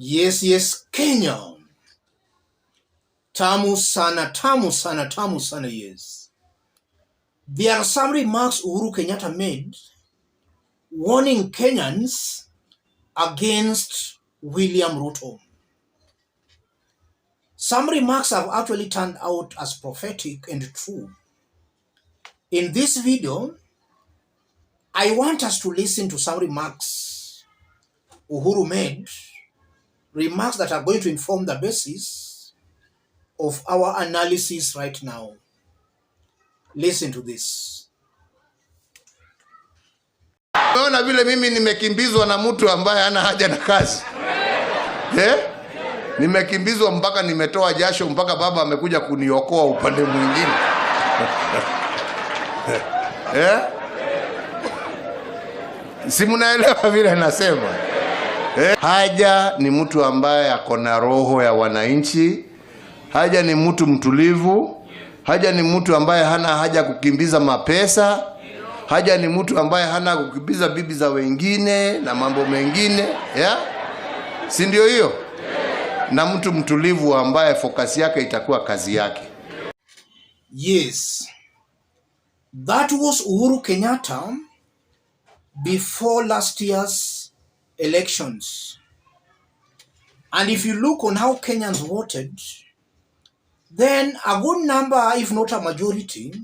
Yes, Kenya. Tamu sana, tamu sana, tamu sana, yes. There are some remarks Uhuru Kenyatta made warning Kenyans against William Ruto. Some remarks have actually turned out as prophetic and true. In this video, I want us to listen to some remarks Uhuru made, remarks that are going to inform the basis of our analysis right now. Listen to this. Unaona vile mimi nimekimbizwa na mtu ambaye hana haja na kazi. Nimekimbizwa mpaka nimetoa jasho mpaka baba amekuja kuniokoa upande mwingine. Si mnaelewa vile nasema? Haja ni mtu ambaye ako na roho ya wananchi. Haja ni mtu mtulivu. Haja ni mtu ambaye hana haja kukimbiza mapesa. Haja ni mtu ambaye hana kukimbiza bibi za wengine na mambo mengine, si ndio hiyo? Na mtu mtulivu ambaye focus yake itakuwa kazi yake. Yes, that was Uhuru Kenyatta before last year's elections. And if you look on how Kenyans voted, then a good number, if not a majority,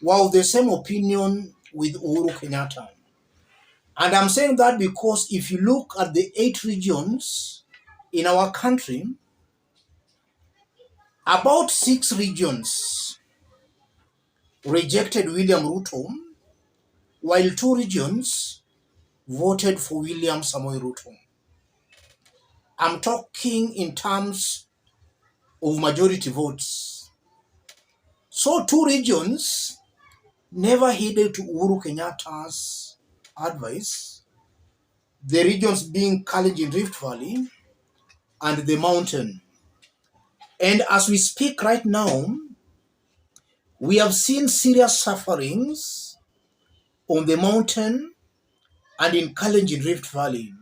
were of the same opinion with Uhuru Kenyatta. And I'm saying that because if you look at the 8 regions in our country, about 6 regions rejected William Ruto, while 2 regions voted for William Samoei Ruto. I'm talking in terms of majority votes. So 2 regions never heeded to Uhuru Kenyatta's advice, the regions being Kalenjin Rift Valley and the mountain. And as we speak right now, we have seen serious sufferings on the mountain and in Kalenjin Rift Valley.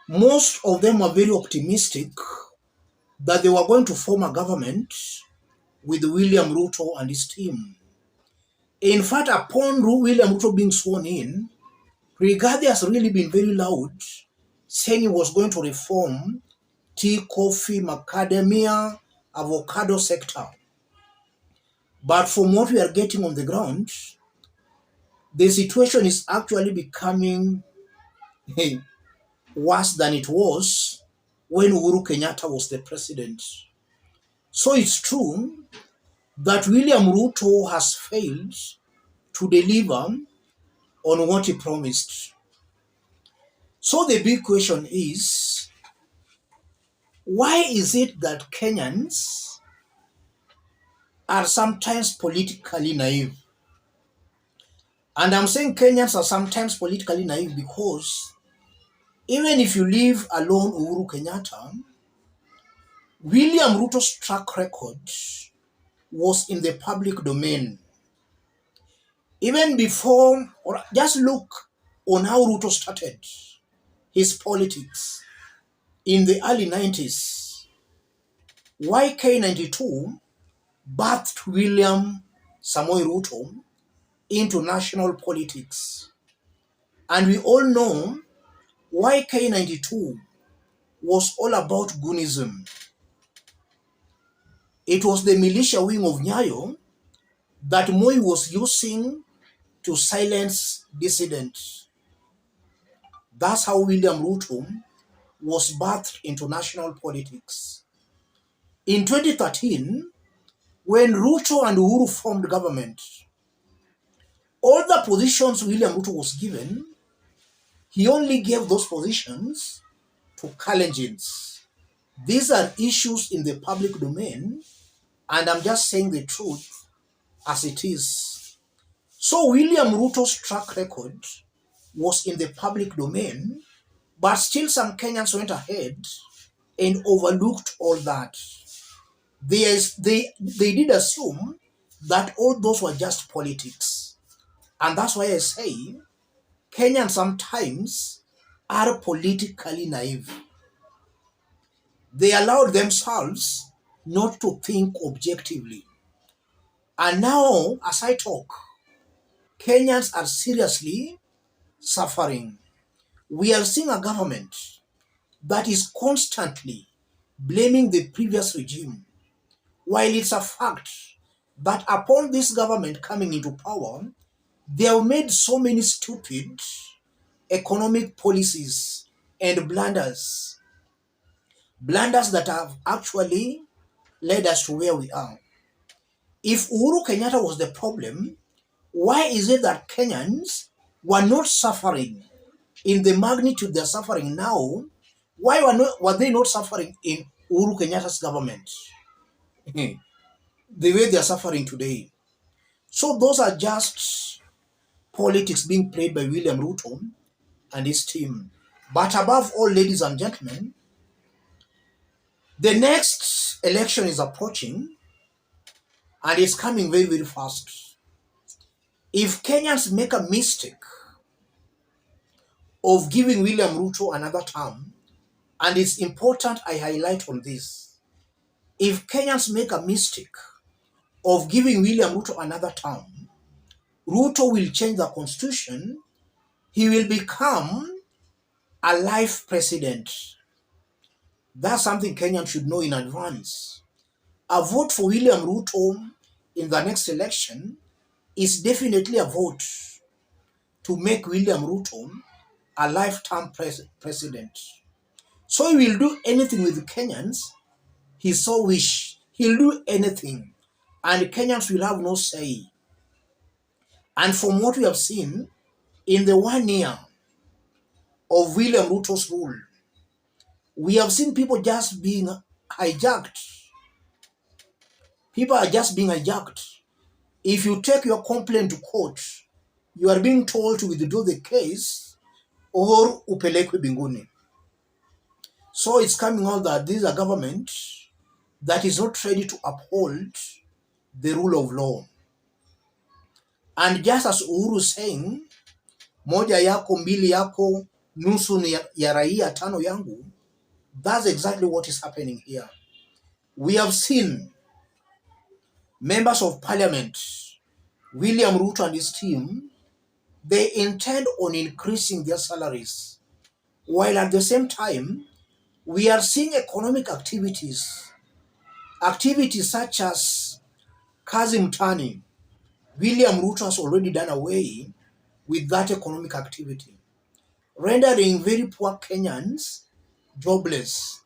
Most of them were very optimistic that they were going to form a government with William Ruto and his team. In fact, upon William Ruto being sworn in, Rigathi has really been very loud, saying he was going to reform tea, coffee, macadamia, avocado sector. But from what we are getting on the ground, the situation is actually becoming worse than it was when Uhuru Kenyatta was the president. So it's true that William Ruto has failed to deliver on what he promised. So the big question is, why is it that Kenyans are sometimes politically naive? And I'm saying Kenyans are sometimes politically naive because even if you leave alone Uhuru Kenyatta, William Ruto's track record was in the public domain. Even before, or just look on how Ruto started his politics in the early 90s. YK92 birthed William Samoei Ruto into national politics. And we all know YK92 was all about Gunism. It was the militia wing of Nyayo that Moi was using to silence dissidents. That's how William Ruto was birthed into national politics. In 2013, when Ruto and Uhuru formed government, all the positions William Ruto was given, he only gave those positions to Kalenjins. These are issues in the public domain, and I'm just saying the truth as it is. So William Ruto's track record was in the public domain, but still some Kenyans went ahead and overlooked all that. They did assume that all those were just politics. And that's why I say Kenyans sometimes are politically naive. They allowed themselves not to think objectively. And now, as I talk, Kenyans are seriously suffering. We are seeing a government that is constantly blaming the previous regime, while it's a fact that upon this government coming into power, they have made so many stupid economic policies and blunders that have actually led us to where we are. If Uhuru Kenyatta was the problem, why is it that Kenyans were not suffering in the magnitude they're suffering now? Why were they not suffering in Uhuru Kenyatta's government the way they're suffering today? So those are just politics being played by William Ruto and his team. But above all, ladies and gentlemen, the next election is approaching and it's coming very, very fast. If Kenyans make a mistake of giving William Ruto another term, and it's important I highlight on this, if Kenyans make a mistake of giving William Ruto another term, Ruto will change the constitution. He will become a life president. That's something Kenyans should know in advance. A vote for William Ruto in the next election is definitely a vote to make William Ruto a lifetime president. So he will do anything with Kenyans he so wish. He'll do anything, and Kenyans will have no say. And from what we have seen in the 1 year of William Ruto's rule, we have seen people just being hijacked. People are just being hijacked. If you take your complaint to court, you are being told to withdraw the case or upelekwe binguni. So it's coming out that this is a government that is not ready to uphold the rule of law. And just as Uhuru is saying, moja yako, mbili yako, nusu ni ya raia, tano yangu, that's exactly what is happening here. We have seen members of parliament, William Ruto and his team, they intend on increasing their salaries, while at the same time, we are seeing economic activities such as kazi mtani. William Ruto has already done away with that economic activity, rendering very poor Kenyans jobless.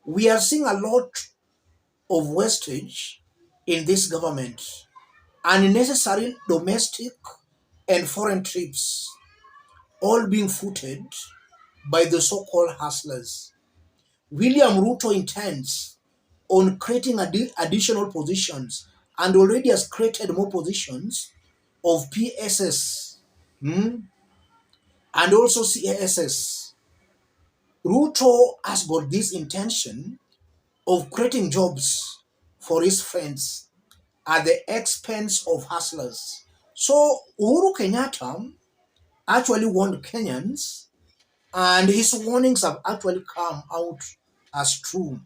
We are seeing a lot of wastage in this government, unnecessary domestic and foreign trips, all being footed by the so-called hustlers. William Ruto intends on creating additional positions and already has created more positions of PSS and also CASS. Ruto has got this intention of creating jobs for his friends at the expense of hustlers. So Uhuru Kenyatta actually warned Kenyans, and his warnings have actually come out as true.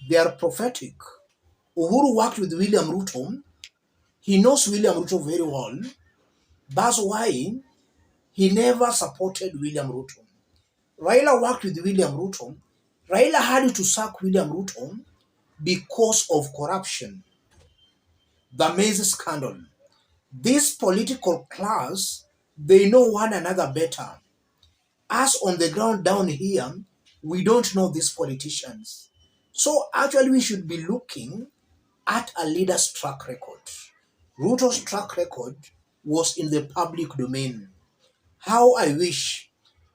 They are prophetic. Uhuru worked with William Ruto. He knows William Ruto very well. That's why he never supported William Ruto. Raila worked with William Ruto. Raila had to sack William Ruto because of corruption, the Maize scandal. This political class, they know one another better. Us on the ground down here, we don't know these politicians. So actually we should be looking at a leader's track record. Ruto's track record was in the public domain. How I wish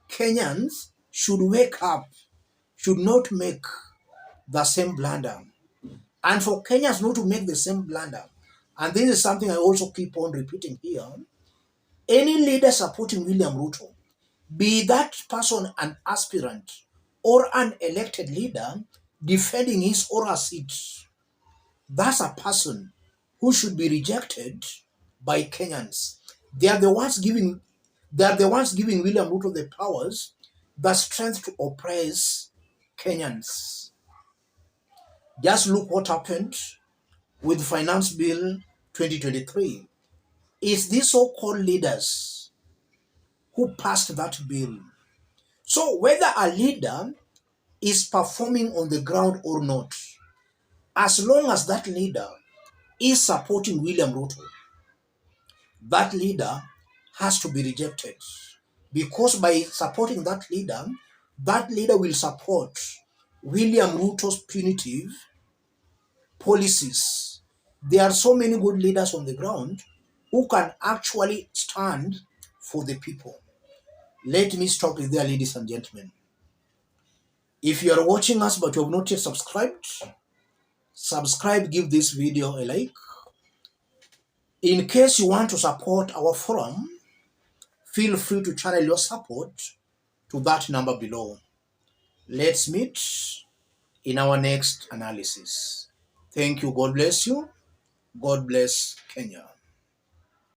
Kenyans should wake up, should not make the same blunder. And for Kenyans not to make the same blunder, and this is something I also keep on repeating here, any leader supporting William Ruto, be that person an aspirant or an elected leader defending his or her seat, that's a person who should be rejected by Kenyans. They are the ones giving William Ruto the powers the strength to oppress Kenyans. Just look what happened with Finance Bill 2023. It's these so-called leaders who passed that bill. So whether a leader is performing on the ground or not, as long as that leader is supporting William Ruto, that leader has to be rejected. Because by supporting that leader will support William Ruto's punitive policies. There are so many good leaders on the ground who can actually stand for the people. Let me stop it there, ladies and gentlemen. If you are watching us but you have not yet subscribed, subscribe, give this video a like. In case you want to support our forum, feel free to channel your support to that number below. Let's meet in our next analysis. Thank you. God bless you. God bless Kenya.